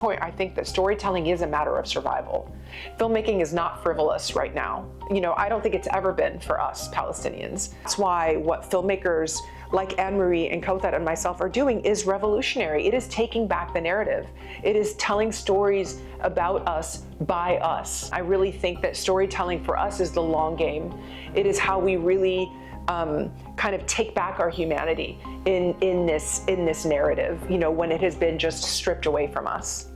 point, I think that storytelling is a matter of survival. Filmmaking is not frivolous right now. I don't think it's ever been for us Palestinians. That's why what filmmakers like Anne-Marie and Kothat and myself are doing is revolutionary. It is taking back the narrative. It is telling stories about us by us. I really think that storytelling for us is the long game. It is how we really kind of take back our humanity in this narrative, when it has been just stripped away from us.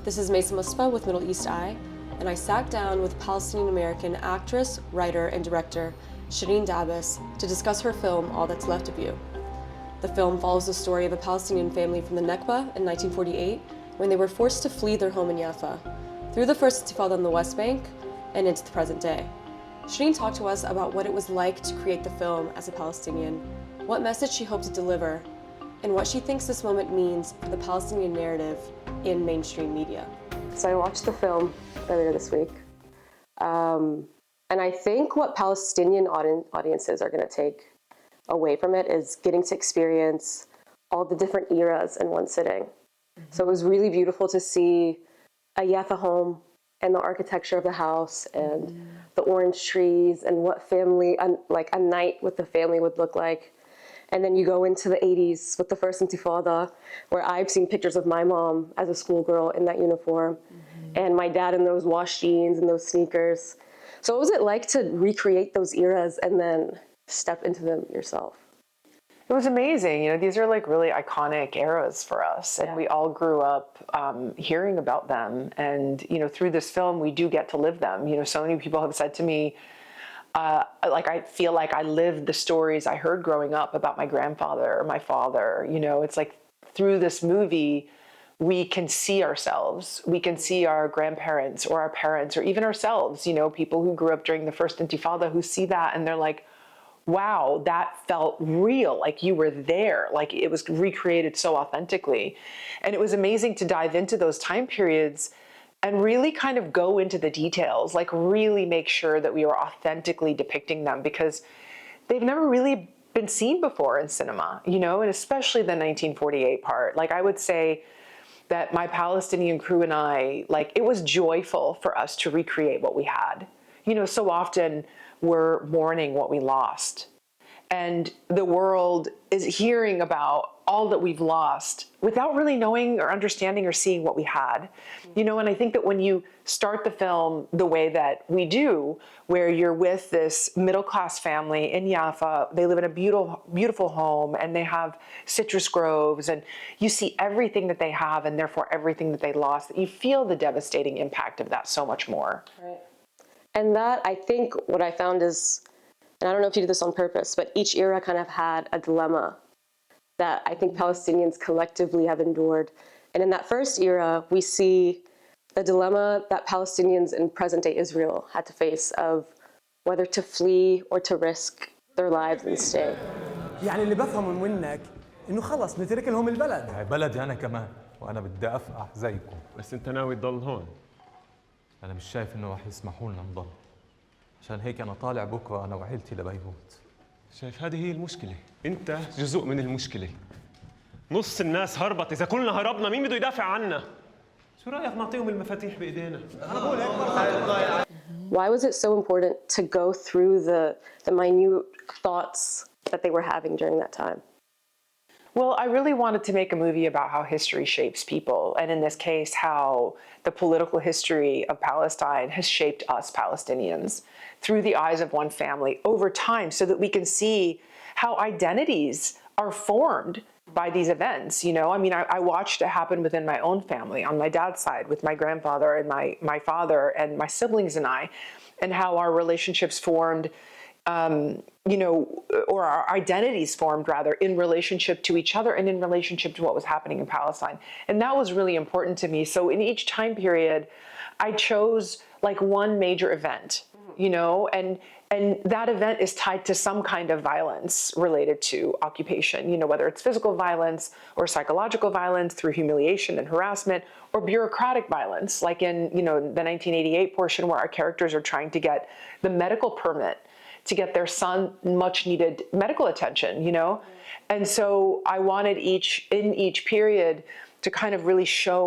This is Maysa Mustafa with Middle East Eye, and I sat down with Palestinian American actress, writer, and director Cherien Dabis to discuss her film, All That's Left of You. The film follows the story of a Palestinian family from the Nakba in 1948 when they were forced to flee their home in Jaffa, through the First Intifada on the West Bank and into the present day. Cherien talked to us about what it was like to create the film as a Palestinian, what message she hoped to deliver, and what she thinks this moment means for the Palestinian narrative in mainstream media. So I watched the film earlier this week, and I think what Palestinian audiences are going to take away from it is getting to experience all the different eras in one sitting. Mm-hmm. So it was really beautiful to see a Jaffa home and the architecture of the house and the orange trees and what family, like a night with the family would look like. And then you go into the 80s with the First Intifada, where I've seen pictures of my mom as a schoolgirl in that uniform, and my dad in those wash jeans and those sneakers. So what was it like to recreate those eras and then step into them yourself? It was amazing. These are like really iconic eras for us, and we all grew up hearing about them. And through this film, we do get to live them. So many people have said to me, I feel like I lived the stories I heard growing up about my grandfather or my father. It's like through this movie, we can see ourselves. We can see our grandparents or our parents or even ourselves. People who grew up during the First Intifada who see that and they're like, wow, that felt real, like you were there, like it was recreated so authentically. And it was amazing to dive into those time periods and really kind of go into the details, like really make sure that we were authentically depicting them, because they've never really been seen before in cinema, and especially the 1948 part. Like I would say that my Palestinian crew and I, like it was joyful for us to recreate what we had. So often we're mourning what we lost. And the world is hearing about all that we've lost without really knowing or understanding or seeing what we had. And I think that when you start the film the way that we do, where you're with this middle-class family in Jaffa, they live in a beautiful, beautiful home, and they have citrus groves, and you see everything that they have and therefore everything that they lost, that you feel the devastating impact of that so much more. Right. And that, I think, what I found is, and I don't know if you did this on purpose, but each era kind of had a dilemma that I think Palestinians collectively have endured. And in that first era, we see the dilemma that Palestinians in present-day Israel had to face of whether to flee or to risk their lives and stay. يعني اللي بفهمه منك إنه خلص نترك لهم البلد. هاي بلدي أنا كمان، وأنا بدي أفقع زيكم. بس أنت ناوي تضل هون؟ أنا مش شايف إنه رح يسمحوا لنا نضل. عشان هيك أنا طالع بكرة أنا وعيلتي لبيروت. شايف هذه هي المشكلة، أنت جزء من المشكلة. نص الناس هربت، إذا كلنا هربنا مين بده يدافع عنا؟ شو رأيك نعطيهم المفاتيح بإيدينا؟ Why was it so important to go through the minute thoughts that they were having during that time? Well, I really wanted to make a movie about how history shapes people, and in this case, how the political history of Palestine has shaped us Palestinians through the eyes of one family over time, so that we can see how identities are formed by these events. I watched it happen within my own family, on my dad's side, with my grandfather and my father and my siblings and I, and how our relationships formed, or our identities formed rather, in relationship to each other and in relationship to what was happening in Palestine. And that was really important to me. So in each time period, I chose like one major event, and that event is tied to some kind of violence related to occupation, whether it's physical violence or psychological violence through humiliation and harassment, or bureaucratic violence, like in, the 1988 portion where our characters are trying to get the medical permit to get their son much needed medical attention, And so I wanted in each period to kind of really show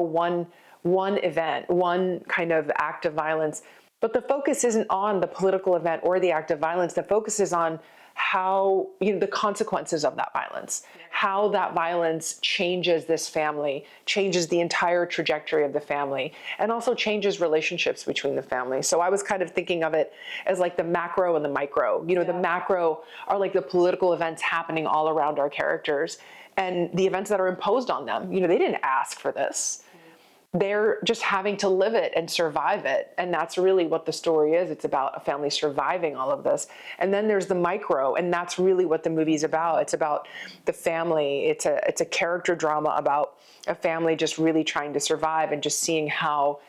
one event, one kind of act of violence. But the focus isn't on the political event or the act of violence. The focus is on how, the consequences of that violence, how that violence changes this family, changes the entire trajectory of the family, and also changes relationships between the family. So I was kind of thinking of it as like the macro and the micro. The macro are like the political events happening all around our characters and the events that are imposed on them. They didn't ask for this. They're just having to live it and survive it. And that's really what the story is. It's about a family surviving all of this. And then there's the micro, and that's really what the movie's about. It's about the family. It's a character drama about a family just really trying to survive and just seeing how,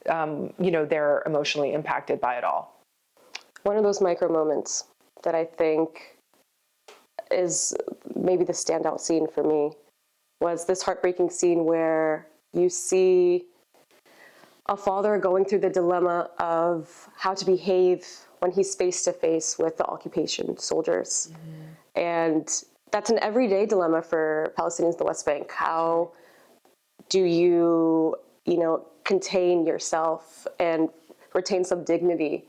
they're emotionally impacted by it all. One of those micro moments that I think is maybe the standout scene for me was this heartbreaking scene where you see a father going through the dilemma of how to behave when he's face to face with the occupation soldiers. Mm-hmm. And that's an everyday dilemma for Palestinians in the West Bank. How do you, contain yourself and retain some dignity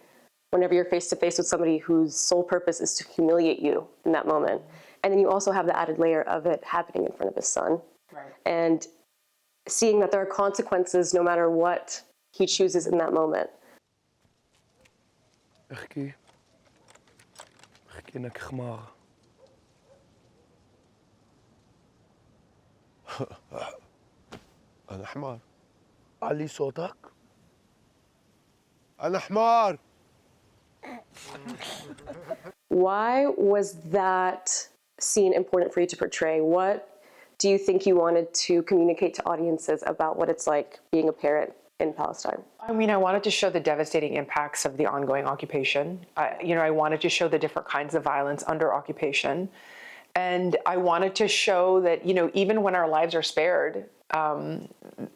whenever you're face to face with somebody whose sole purpose is to humiliate you in that moment? And then you also have the added layer of it happening in front of his son. Right. And seeing that there are consequences no matter what he chooses in that moment. احكي انك حمار. انا حمار. علي صوتك. انا حمار. Why was that scene important for you to portray? What do you think you wanted to communicate to audiences about what it's like being a parent in Palestine? I wanted to show the devastating impacts of the ongoing occupation. I wanted to show the different kinds of violence under occupation. And I wanted to show that, even when our lives are spared,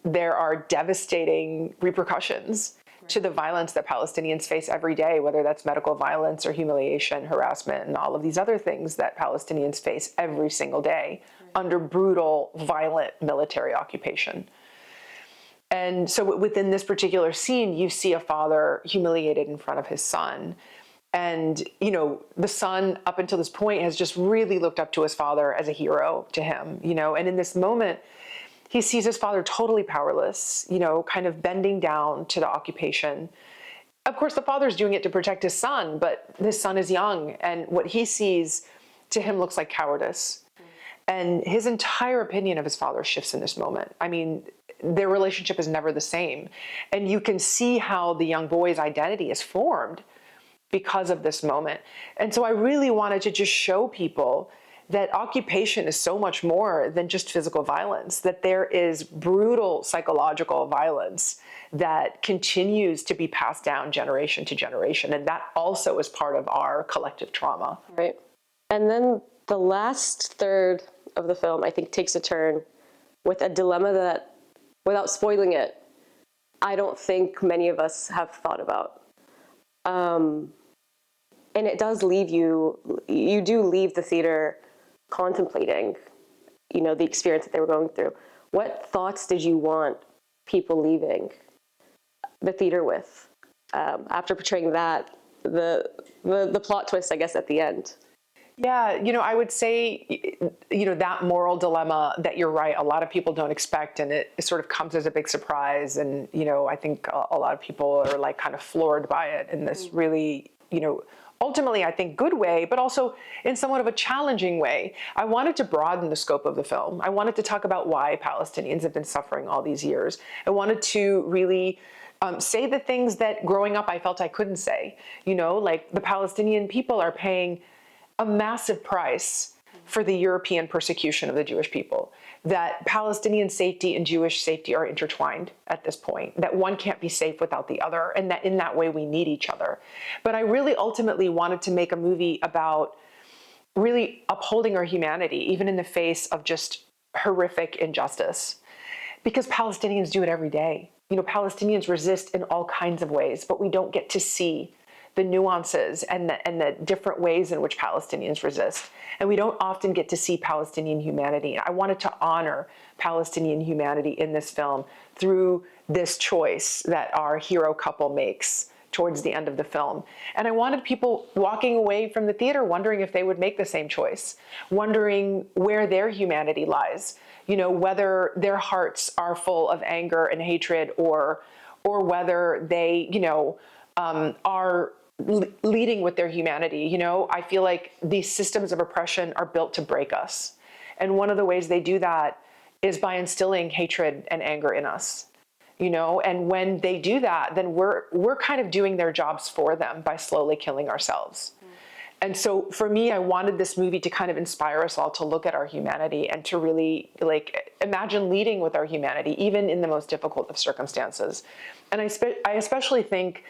there are devastating repercussions to the violence that Palestinians face every day, whether that's medical violence or humiliation, harassment, and all of these other things that Palestinians face every single day under brutal, violent military occupation. And so within this particular scene, you see a father humiliated in front of his son. And, the son, up until this point, has just really looked up to his father as a hero to him, and in this moment, he sees his father totally powerless, kind of bending down to the occupation. Of course, the father's doing it to protect his son, but his son is young, and what he sees to him looks like cowardice. And his entire opinion of his father shifts in this moment. Their relationship is never the same. And you can see how the young boy's identity is formed because of this moment. And so I really wanted to just show people that occupation is so much more than just physical violence, that there is brutal psychological violence that continues to be passed down generation to generation. And that also is part of our collective trauma. Right. And then the last third of the film, I think, takes a turn with a dilemma that, without spoiling it, I don't think many of us have thought about. And it does leave you do leave the theater contemplating, the experience that they were going through. What thoughts did you want people leaving the theater with after portraying that, the plot twist, I guess, at the end? Yeah, I would say, that moral dilemma that you're right, a lot of people don't expect, and it sort of comes as a big surprise. And, I think a lot of people are like kind of floored by it in this really, ultimately, I think, good way, but also in somewhat of a challenging way. I wanted to broaden the scope of the film. I wanted to talk about why Palestinians have been suffering all these years. I wanted to really say the things that growing up I felt I couldn't say. Like the Palestinian people are paying a massive price for the European persecution of the Jewish people, that Palestinian safety and Jewish safety are intertwined at this point, that one can't be safe without the other, and that in that way we need each other. But I really ultimately wanted to make a movie about really upholding our humanity, even in the face of just horrific injustice, because Palestinians do it every day. Palestinians resist in all kinds of ways, but we don't get to see the nuances and the different ways in which Palestinians resist. And we don't often get to see Palestinian humanity. I wanted to honor Palestinian humanity in this film through this choice that our hero couple makes towards the end of the film. And I wanted people walking away from the theater wondering if they would make the same choice, wondering where their humanity lies, you know, whether their hearts are full of anger and hatred, or whether they, you know, are leading with their humanity. You know, I feel like these systems of oppression are built to break us. And one of the ways they do that is by instilling hatred and anger in us. You know, and when they do that, then we're kind of doing their jobs for them by slowly killing ourselves. And so for me, I wanted this movie to kind of inspire us all to look at our humanity and to really like imagine leading with our humanity, even in the most difficult of circumstances. And I especially think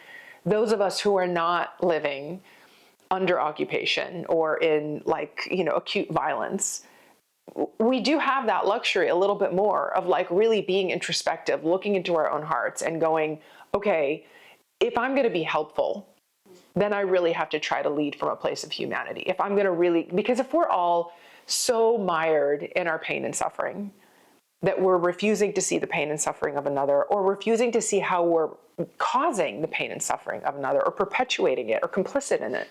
those of us who are not living under occupation or in like, you know, acute violence, we do have that luxury a little bit more of like really being introspective, looking into our own hearts and going, okay, if I'm going to be helpful, then I really have to try to lead from a place of humanity. If I'm going to really, because if we're all so mired in our pain and suffering that we're refusing to see the pain and suffering of another, or refusing to see how we're causing the pain and suffering of another, or perpetuating it or complicit in it,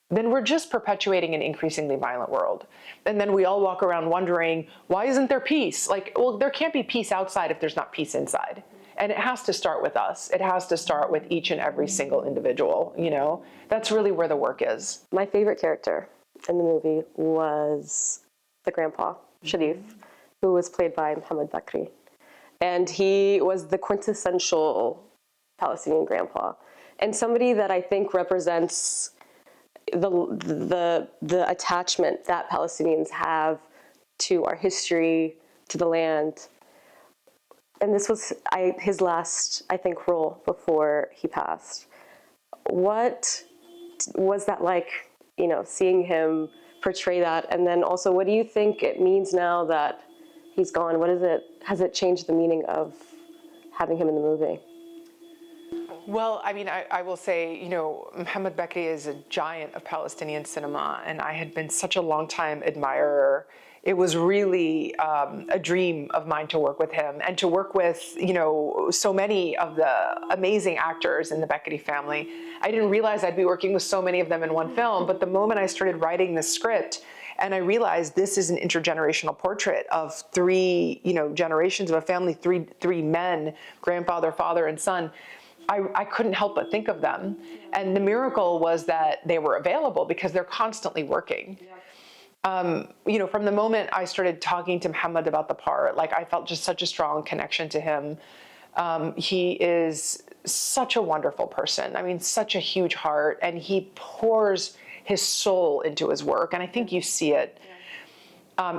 then we're just perpetuating an increasingly violent world. And then we all walk around wondering, why isn't there peace? Like, well, there can't be peace outside if there's not peace inside. And it has to start with us. It has to start with each and every single individual, you know? That's really where the work is. My favorite character in the movie was the grandpa, Sharif, who was played by Muhammad Bakri. And he was the quintessential Palestinian grandpa. And somebody that I think represents the attachment that Palestinians have to our history, to the land. And this was his last, I think, role before he passed. What was that like, you know, seeing him portray that? And then also, what do you think it means now that he's gone? What is it, has it changed the meaning of having him in the movie? Well, I mean, I will say, you know, Muhammad Bakri is a giant of Palestinian cinema, and I had been such a long time admirer. It was really a dream of mine to work with him and to work with, you know, so many of the amazing actors in the Bakri family. I didn't realize I'd be working with so many of them in one film, but the moment I started writing the script and I realized this is an intergenerational portrait of three, you know, generations of a family, three men, grandfather, father, and son, I couldn't help but think of them. And the miracle was that they were available because they're constantly working. You know, from the moment I started talking to Muhammad about the part, like I felt just such a strong connection to him. He is such a wonderful person. I mean, such a huge heart, and he pours his soul into his work. And I think you see it.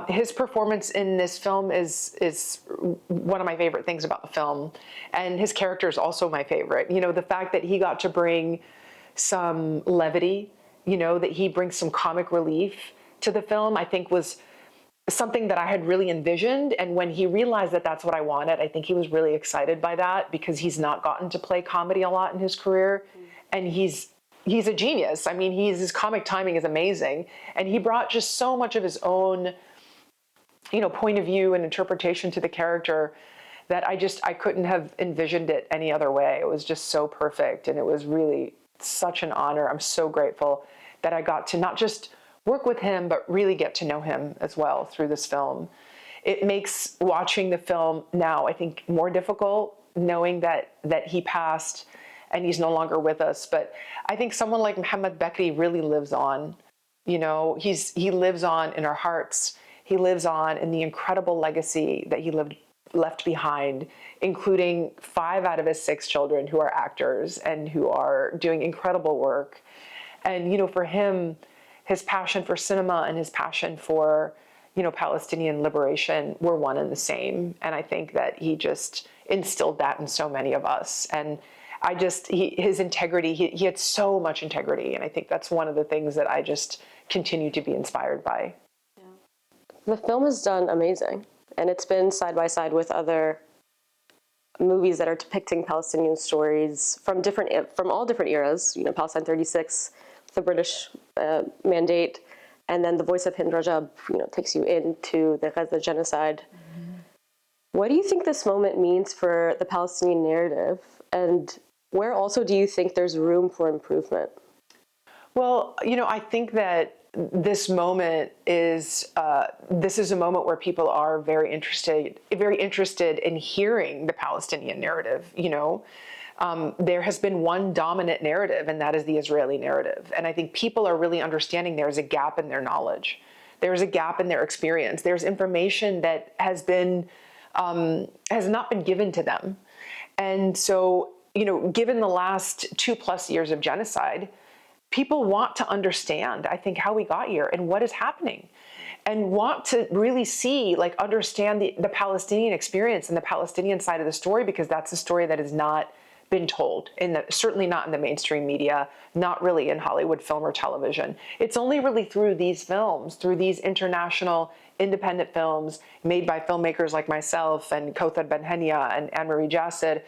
His performance in this film is one of my favorite things about the film. And his character is also my favorite. You know, the fact that he got to bring some levity, you know, that he brings some comic relief to the film, I think was something that I had really envisioned. And when he realized that that's what I wanted, I think he was really excited by that because he's not gotten to play comedy a lot in his career. And he's a genius. I mean, his comic timing is amazing. And he brought just so much of his own, you know, point of view and interpretation to the character that I couldn't have envisioned it any other way. It was just so perfect. And it was really such an honor. I'm so grateful that I got to not just work with him, but really get to know him as well through this film. It makes watching the film now, I think, more difficult, knowing that he passed and he's no longer with us. But I think someone like Muhammad Bakri really lives on. You know, he lives on in our hearts. He lives on in the incredible legacy that he left behind, including 5 out of his 6 children who are actors and who are doing incredible work. And, you know, for him, his passion for cinema and his passion for, you know, Palestinian liberation were one and the same. And I think that he just instilled that in so many of us. And his integrity, he had so much integrity. And I think that's one of the things that I just continue to be inspired by. Yeah. The film has done amazing. And it's been side by side with other movies that are depicting Palestinian stories from all different eras. You know, Palestine 36, the British mandate, and then The Voice of Hind Rajab, you know, takes you into the Gaza genocide. What do you think this moment means for the Palestinian narrative? And where also do you think there's room for improvement? Well, I think that this moment is this is a moment where people are very interested in hearing the Palestinian narrative. There has been one dominant narrative, and that is the Israeli narrative. And I think people are really understanding there is a gap in their knowledge. There's a gap in their experience. There's information that has not been given to them. And so, given the last 2+ years of genocide, people want to understand, I think, how we got here and what is happening, and want to really understand the Palestinian experience and the Palestinian side of the story, because that's a story that has not been told, certainly not in the mainstream media, not really in Hollywood film or television. It's only really through these films, through these international independent films made by filmmakers like myself and Kauthar Ben-Henia and Anne-Marie Jassid,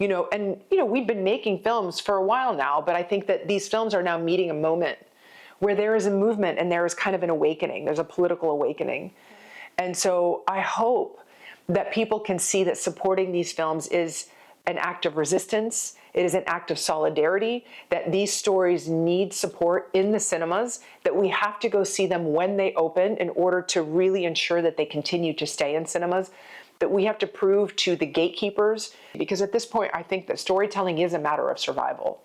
we've been making films for a while now, but I think that these films are now meeting a moment where there is a movement and there is kind of an awakening. There's a political awakening. And so I hope that people can see that supporting these films is an act of resistance. It is an act of solidarity, that these stories need support in the cinemas, that we have to go see them when they open in order to really ensure that they continue to stay in cinemas, that we have to prove to the gatekeepers, because at this point, I think that storytelling is a matter of survival.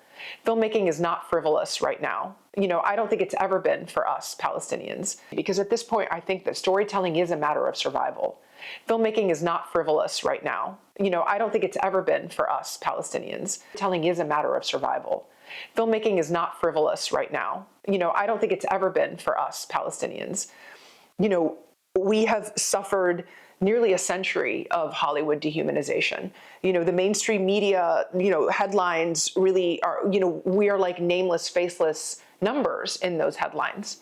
Filmmaking is not frivolous right now. I don't think it's ever been for us Palestinians, because at this point, I think that storytelling is a matter of survival. Filmmaking is not frivolous right now. I don't think it's ever been for us Palestinians. Telling is a matter of survival. Filmmaking is not frivolous right now. I don't think it's ever been for us Palestinians. We have suffered nearly a century of Hollywood dehumanization. The mainstream media, headlines really are, we are like nameless, faceless numbers in those headlines.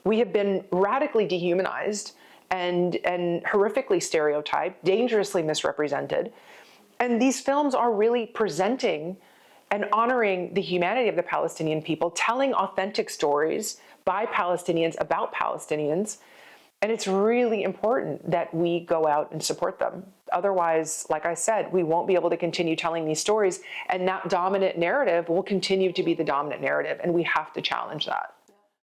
We have been radically dehumanized and horrifically stereotyped, dangerously misrepresented. And these films are really presenting and honoring the humanity of the Palestinian people, telling authentic stories by Palestinians about Palestinians. And it's really important that we go out and support them. Otherwise, like I said, we won't be able to continue telling these stories, and that dominant narrative will continue to be the dominant narrative, and we have to challenge that.